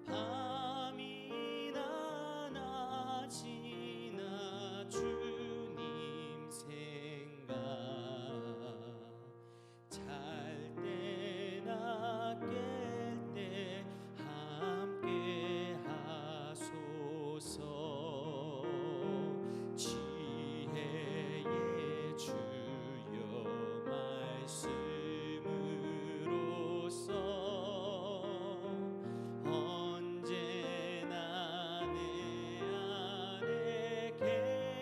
밤이나 낮이나 주님 생각 잘 때나 깰 때 함께 하소서. 지혜의 주여 말씀으로써 언제나 내 안에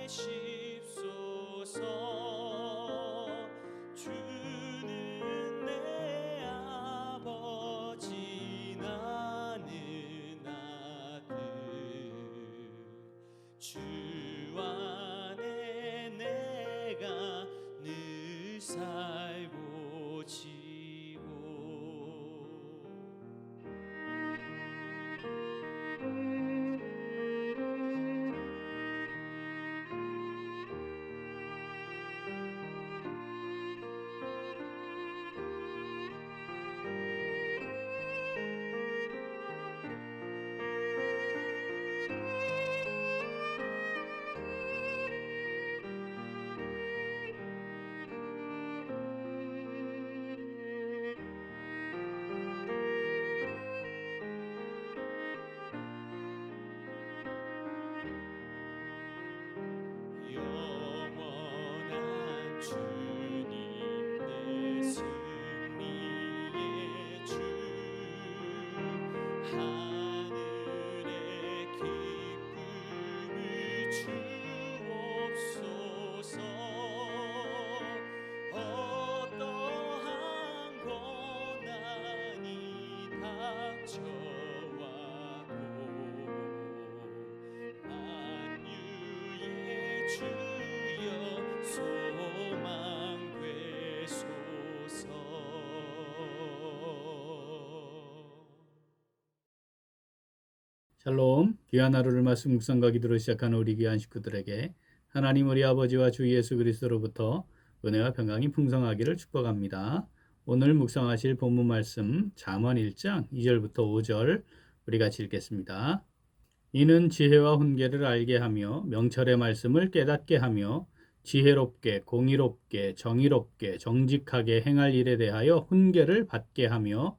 계십소서. 주는 내 아버지 나는 아들. 주 안에 내가 늘 살고 지고. 영원한 주님 내 승리의 주. 하늘의 기쁨을 주옵소서. 어떠한 고난이 닥쳐와도 만유의 주여 소망 되소서. 샬롬, 귀한 하루를 말씀 묵상과 기도로 시작하는 우리 귀한 식구들에게 하나님 우리 아버지와 주 예수 그리스도로부터 은혜와 평강이 풍성하기를 축복합니다. 오늘 묵상하실 본문 말씀 잠언 1장 2절부터 5절 우리 같이 읽겠습니다. 이는 지혜와 훈계를 알게 하며 명철의 말씀을 깨닫게 하며 지혜롭게 공의롭게 정의롭게 정직하게 행할 일에 대하여 훈계를 받게 하며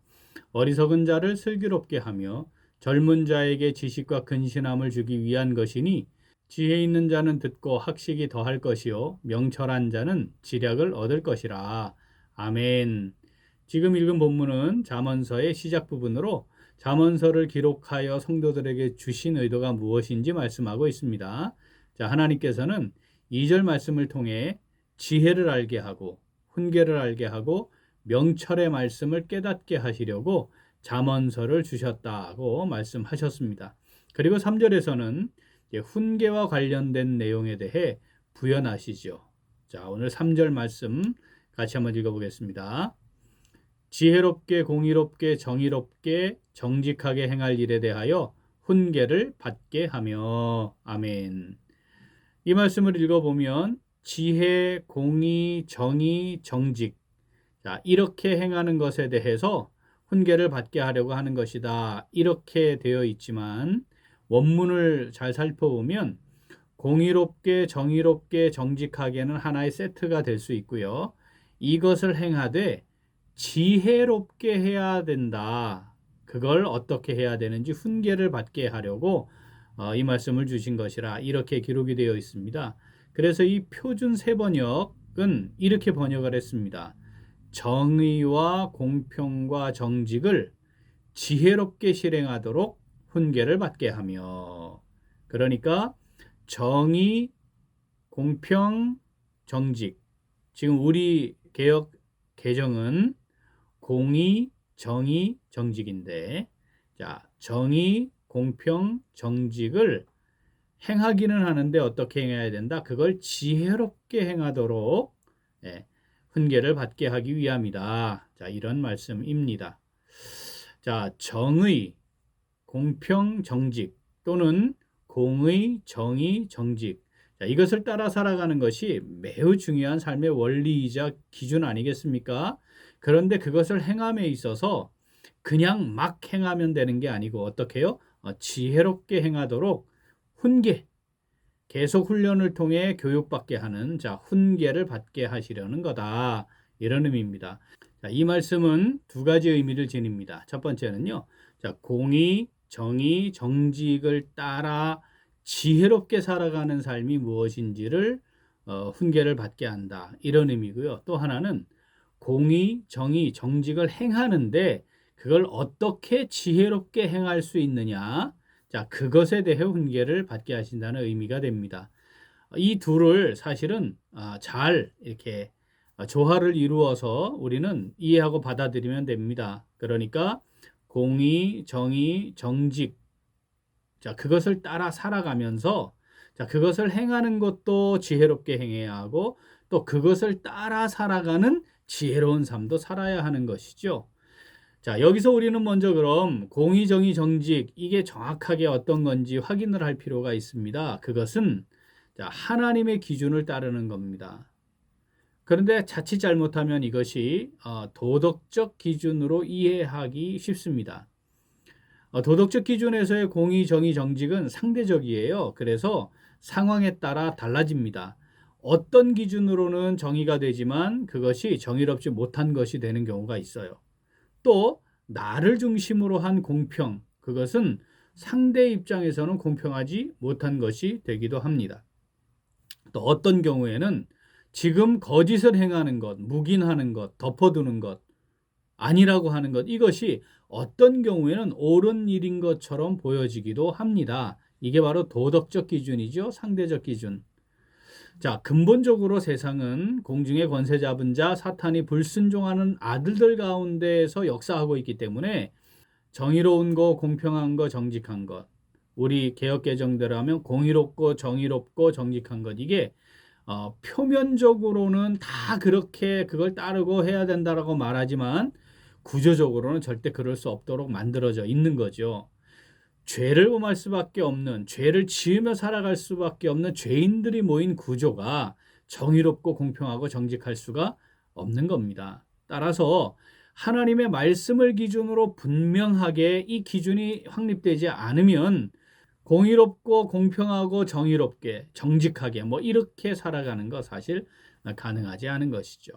어리석은 자를 슬기롭게 하며 젊은 자에게 지식과 근신함을 주기 위한 것이니 지혜 있는 자는 듣고 학식이 더할 것이요 명철한 자는 지략을 얻을 것이라. 아멘. 지금 읽은 본문은 잠언서의 시작 부분으로 잠언서를 기록하여 성도들에게 주신 의도가 무엇인지 말씀하고 있습니다. 자, 하나님께서는 2절 말씀을 통해 지혜를 알게 하고 훈계를 알게 하고 명철의 말씀을 깨닫게 하시려고 잠언서를 주셨다고 말씀하셨습니다. 그리고 3절에서는 훈계와 관련된 내용에 대해 부연하시죠. 자, 오늘 3절 말씀 같이 한번 읽어보겠습니다. 지혜롭게 공의롭게 정의롭게 정직하게 행할 일에 대하여 훈계를 받게 하며. 아멘. 이 말씀을 읽어보면 지혜, 공의, 정의, 정직, 자, 이렇게 행하는 것에 대해서 훈계를 받게 하려고 하는 것이다. 이렇게 되어 있지만 원문을 잘 살펴보면 공의롭게 정의롭게 정직하게는 하나의 세트가 될 수 있고요. 이것을 행하되 지혜롭게 해야 된다. 그걸 어떻게 해야 되는지 훈계를 받게 하려고 이 말씀을 주신 것이라 이렇게 기록이 되어 있습니다. 그래서 이 표준 세번역은 이렇게 번역을 했습니다. 정의와 공평과 정직을 지혜롭게 실행하도록 훈계를 받게 하며. 그러니까 정의, 공평, 정직. 지금 우리 개혁 개정은 공의, 정의, 정직인데, 자, 정의, 공평, 정직을 행하기는 하는데 어떻게 행해야 된다? 그걸 지혜롭게 행하도록 훈계를 받게 하기 위함이다. 자, 이런 말씀입니다. 자, 정의, 공평, 정직 또는 공의, 정의, 정직. 자, 이것을 따라 살아가는 것이 매우 중요한 삶의 원리이자 기준 아니겠습니까? 그런데 그것을 행함에 있어서 그냥 막 행하면 되는 게 아니고 어떻게 해요? 지혜롭게 행하도록 훈계, 계속 훈련을 통해 교육받게 하는 훈계를 받게 하시려는 거다. 이런 의미입니다. 이 말씀은 두 가지 의미를 지닙니다. 첫 번째는요. 공의, 정의, 정직을 따라 지혜롭게 살아가는 삶이 무엇인지를 훈계를 받게 한다. 이런 의미고요. 또 하나는 공의, 정의, 정직을 행하는데 그걸 어떻게 지혜롭게 행할 수 있느냐. 그것에 대해 훈계를 받게 하신다는 의미가 됩니다. 이 둘을 사실은 잘 이렇게 조화를 이루어서 우리는 이해하고 받아들이면 됩니다. 그러니까 공의, 정의, 정직, 그것을 따라 살아가면서 그것을 행하는 것도 지혜롭게 행해야 하고 또 그것을 따라 살아가는 지혜로운 삶도 살아야 하는 것이죠. 여기서 우리는 먼저 그럼 공의, 정의, 정직 이게 정확하게 어떤 건지 확인을 할 필요가 있습니다. 그것은 하나님의 기준을 따르는 겁니다. 그런데 자칫 잘못하면 이것이 도덕적 기준으로 이해하기 쉽습니다. 도덕적 기준에서의 공의, 정의, 정직은 상대적이에요. 그래서 상황에 따라 달라집니다. 어떤 기준으로는 정의가 되지만 그것이 정의롭지 못한 것이 되는 경우가 있어요. 또 나를 중심으로 한 공평, 그것은 상대 입장에서는 공평하지 못한 것이 되기도 합니다. 또 어떤 경우에는 지금 거짓을 행하는 것, 묵인하는 것, 덮어두는 것, 아니라고 하는 것, 이것이 어떤 경우에는 옳은 일인 것처럼 보여지기도 합니다. 이게 바로 도덕적 기준이죠. 상대적 기준. 근본적으로 세상은 공중의 권세 잡은 자, 사탄이 불순종하는 아들들 가운데에서 역사하고 있기 때문에 정의로운 거, 공평한 거, 정직한 것. 우리 개혁개정대로 하면 공의롭고 정의롭고 정직한 것. 이게 표면적으로는 다 그렇게 그걸 따르고 해야 된다라고 말하지만 구조적으로는 절대 그럴 수 없도록 만들어져 있는 거죠. 죄를 범할 수밖에 없는, 죄를 지으며 살아갈 수밖에 없는 죄인들이 모인 구조가 정의롭고 공평하고 정직할 수가 없는 겁니다. 따라서 하나님의 말씀을 기준으로 분명하게 이 기준이 확립되지 않으면 공의롭고 공평하고 정의롭게 정직하게 이렇게 살아가는 거 사실 가능하지 않은 것이죠.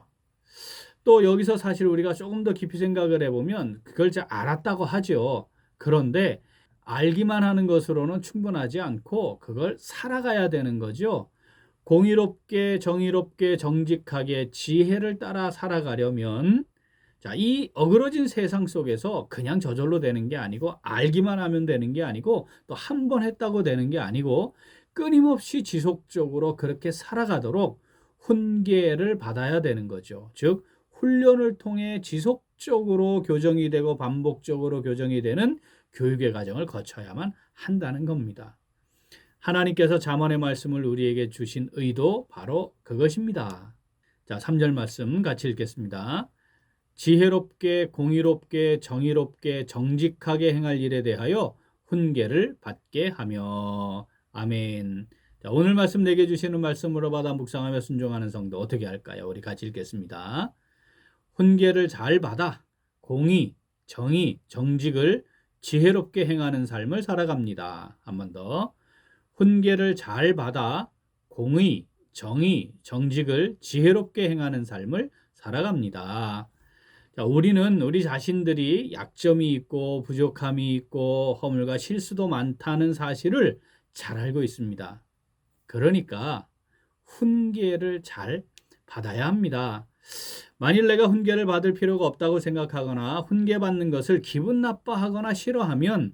또 여기서 사실 우리가 조금 더 깊이 생각을 해보면 그걸 잘 알았다고 하죠. 그런데 알기만 하는 것으로는 충분하지 않고 그걸 살아가야 되는 거죠. 공의롭게 정의롭게 정직하게 지혜를 따라 살아가려면 이 어그러진 세상 속에서 그냥 저절로 되는 게 아니고 알기만 하면 되는 게 아니고 또 한 번 했다고 되는 게 아니고 끊임없이 지속적으로 그렇게 살아가도록 훈계를 받아야 되는 거죠. 즉 훈련을 통해 지속적으로 교정이 되고 반복적으로 교정이 되는 교육의 과정을 거쳐야만 한다는 겁니다. 하나님께서 잠언의 말씀을 우리에게 주신 의도 바로 그것입니다. 3절 말씀 같이 읽겠습니다. 지혜롭게 공의롭게 정의롭게 정직하게 행할 일에 대하여 훈계를 받게 하며. 아멘. 오늘 말씀 내게 주시는 말씀으로 받아 묵상하며 순종하는 성도 어떻게 할까요? 우리 같이 읽겠습니다. 훈계를 잘 받아 공의, 정의, 정직을 지혜롭게 행하는 삶을 살아갑니다. 한 번 더. 훈계를 잘 받아 공의, 정의, 정직을 지혜롭게 행하는 삶을 살아갑니다. 우리는 우리 자신들이 약점이 있고 부족함이 있고 허물과 실수도 많다는 사실을 잘 알고 있습니다. 그러니까 훈계를 잘 받아야 합니다. 만일 내가 훈계를 받을 필요가 없다고 생각하거나 훈계받는 것을 기분 나빠하거나 싫어하면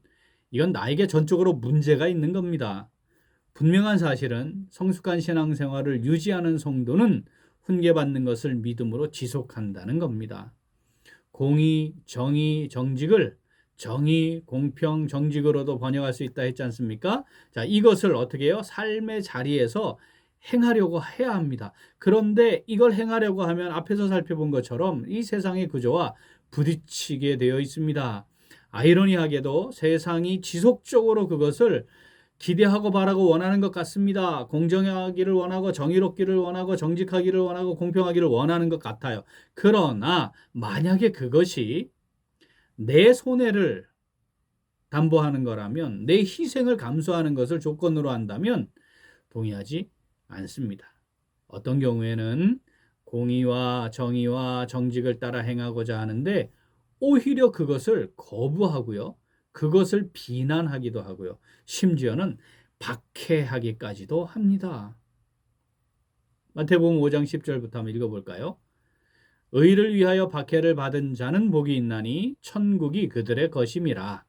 이건 나에게 전적으로 문제가 있는 겁니다. 분명한 사실은 성숙한 신앙생활을 유지하는 성도는 훈계받는 것을 믿음으로 지속한다는 겁니다. 공의, 정의, 정직을 정의, 공평, 정직으로도 번역할 수 있다 했지 않습니까? 이것을 어떻게 해요? 삶의 자리에서 행하려고 해야 합니다. 그런데 이걸 행하려고 하면 앞에서 살펴본 것처럼 이 세상의 구조와 부딪히게 되어 있습니다. 아이러니하게도 세상이 지속적으로 그것을 기대하고 바라고 원하는 것 같습니다. 공정하기를 원하고 정의롭기를 원하고 정직하기를 원하고 공평하기를 원하는 것 같아요. 그러나 만약에 그것이 내 손해를 담보하는 거라면, 내 희생을 감수하는 것을 조건으로 한다면 동의하지 않습니다. 어떤 경우에는 공의와 정의와 정직을 따라 행하고자 하는데 오히려 그것을 거부하고요. 그것을 비난하기도 하고요. 심지어는 박해하기까지도 합니다. 마태복음 5장 10절부터 한번 읽어볼까요? 의를 위하여 박해를 받은 자는 복이 있나니 천국이 그들의 것임이라.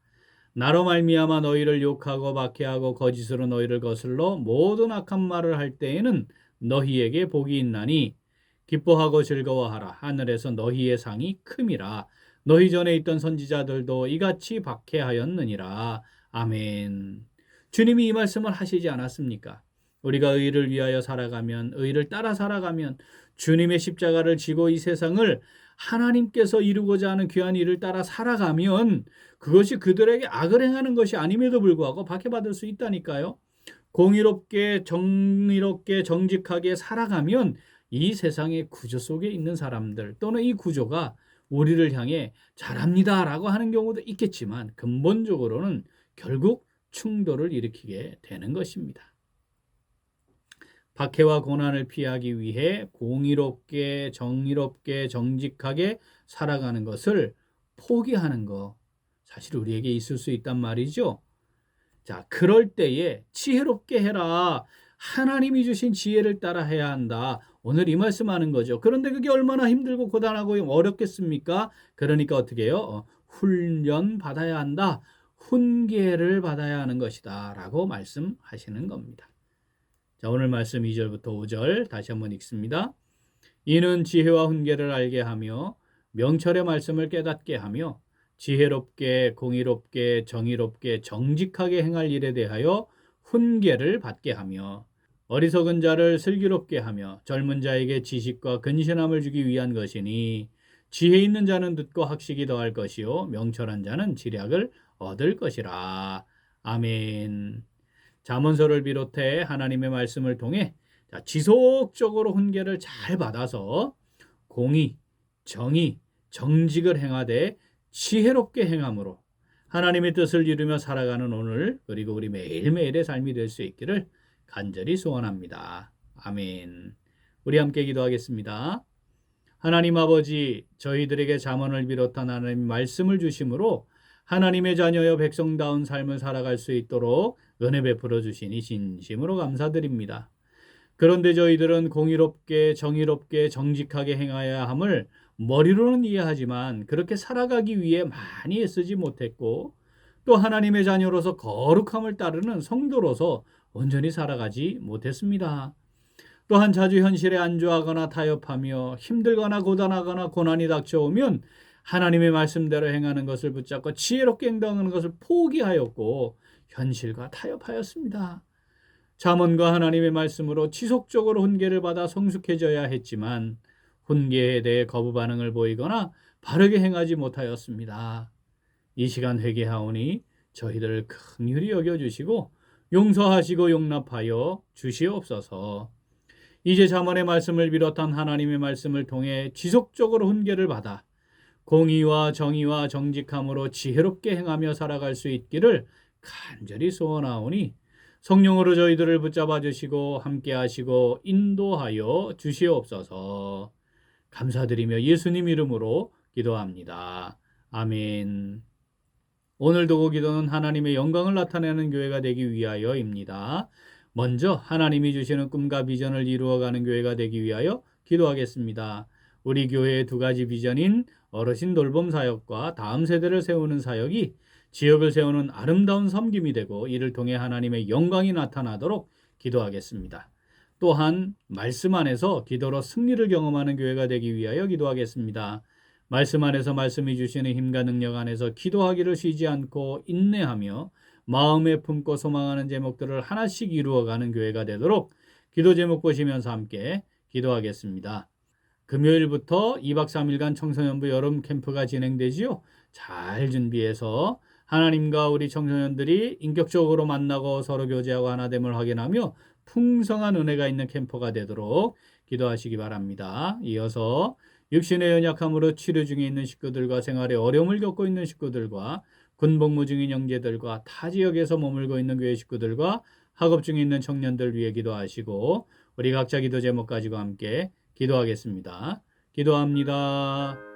나로 말미암아 너희를 욕하고 박해하고 거짓으로 너희를 거슬러 모든 악한 말을 할 때에는 너희에게 복이 있나니 기뻐하고 즐거워하라. 하늘에서 너희의 상이 큼이라. 너희 전에 있던 선지자들도 이같이 박해하였느니라. 아멘. 주님이 이 말씀을 하시지 않았습니까? 우리가 의를 위하여 살아가면, 의를 따라 살아가면, 주님의 십자가를 지고 이 세상을 하나님께서 이루고자 하는 귀한 일을 따라 살아가면 그것이 그들에게 악을 행하는 것이 아님에도 불구하고 박해받을 수 있다니까요. 공의롭게 정의롭게 정직하게 살아가면 이 세상의 구조 속에 있는 사람들 또는 이 구조가 우리를 향해 잘합니다라고 하는 경우도 있겠지만 근본적으로는 결국 충돌을 일으키게 되는 것입니다. 박해와 고난을 피하기 위해 공의롭게 정의롭게 정직하게 살아가는 것을 포기하는 거 사실 우리에게 있을 수 있단 말이죠. 자, 그럴 때에 지혜롭게 해라. 하나님이 주신 지혜를 따라 해야 한다. 오늘 이 말씀하는 거죠. 그런데 그게 얼마나 힘들고 고단하고 어렵겠습니까? 그러니까 어떻게 해요? 훈련 받아야 한다. 훈계를 받아야 하는 것이다. 라고 말씀하시는 겁니다. 자, 오늘 말씀 2절부터 5절 다시 한번 읽습니다. 이는 지혜와 훈계를 알게 하며 명철의 말씀을 깨닫게 하며 지혜롭게 공의롭게 정의롭게 정직하게 행할 일에 대하여 훈계를 받게 하며 어리석은 자를 슬기롭게 하며 젊은 자에게 지식과 근신함을 주기 위한 것이니 지혜 있는 자는 듣고 학식이 더할 것이요 명철한 자는 지략을 얻을 것이라. 아멘. 잠언서를 비롯해 하나님의 말씀을 통해 지속적으로 훈계를 잘 받아서 공의, 정의, 정직을 행하되 지혜롭게 행함으로 하나님의 뜻을 이루며 살아가는 오늘 그리고 우리 매일매일의 삶이 될 수 있기를 간절히 소원합니다. 아멘. 우리 함께 기도하겠습니다. 하나님 아버지, 저희들에게 잠언을 비롯한 하나님 말씀을 주심으로 하나님의 자녀여 백성다운 삶을 살아갈 수 있도록 은혜 베풀어 주시니 진심으로 감사드립니다. 그런데 저희들은 공의롭게 정의롭게 정직하게 행하여야 함을 머리로는 이해하지만 그렇게 살아가기 위해 많이 애쓰지 못했고 또 하나님의 자녀로서 거룩함을 따르는 성도로서 온전히 살아가지 못했습니다. 또한 자주 현실에 안주하거나 타협하며 힘들거나 고단하거나 고난이 닥쳐오면 하나님의 말씀대로 행하는 것을 붙잡고 지혜롭게 행동하는 것을 포기하였고 현실과 타협하였습니다. 잠언과 하나님의 말씀으로 지속적으로 훈계를 받아 성숙해져야 했지만 훈계에 대해 거부 반응을 보이거나 바르게 행하지 못하였습니다. 이 시간 회개하오니 저희들을 긍휼히 여겨주시고 용서하시고 용납하여 주시옵소서. 이제 잠언의 말씀을 비롯한 하나님의 말씀을 통해 지속적으로 훈계를 받아 공의와 정의와 정직함으로 지혜롭게 행하며 살아갈 수 있기를 간절히 소원하오니 성령으로 저희들을 붙잡아 주시고 함께 하시고 인도하여 주시옵소서. 감사드리며 예수님 이름으로 기도합니다. 아멘. 오늘도 기도는 하나님의 영광을 나타내는 교회가 되기 위하여입니다. 먼저 하나님이 주시는 꿈과 비전을 이루어가는 교회가 되기 위하여 기도하겠습니다. 우리 교회의 두 가지 비전인 어르신 돌봄 사역과 다음 세대를 세우는 사역이 지역을 세우는 아름다운 섬김이 되고 이를 통해 하나님의 영광이 나타나도록 기도하겠습니다. 또한 말씀 안에서 기도로 승리를 경험하는 교회가 되기 위하여 기도하겠습니다. 말씀 안에서 말씀이 주시는 힘과 능력 안에서 기도하기를 쉬지 않고 인내하며 마음에 품고 소망하는 제목들을 하나씩 이루어가는 교회가 되도록 기도 제목 보시면서 함께 기도하겠습니다. 금요일부터 2박 3일간 청소년부 여름 캠프가 진행되지요. 잘 준비해서 하나님과 우리 청소년들이 인격적으로 만나고 서로 교제하고 하나됨을 확인하며 풍성한 은혜가 있는 캠프가 되도록 기도하시기 바랍니다. 이어서 육신의 연약함으로 치료 중에 있는 식구들과 생활에 어려움을 겪고 있는 식구들과 군복무 중인 형제들과 타 지역에서 머물고 있는 교회 식구들과 학업 중에 있는 청년들 위해 기도하시고 우리 각자 기도 제목 가지고 함께 기도하겠습니다. 기도합니다.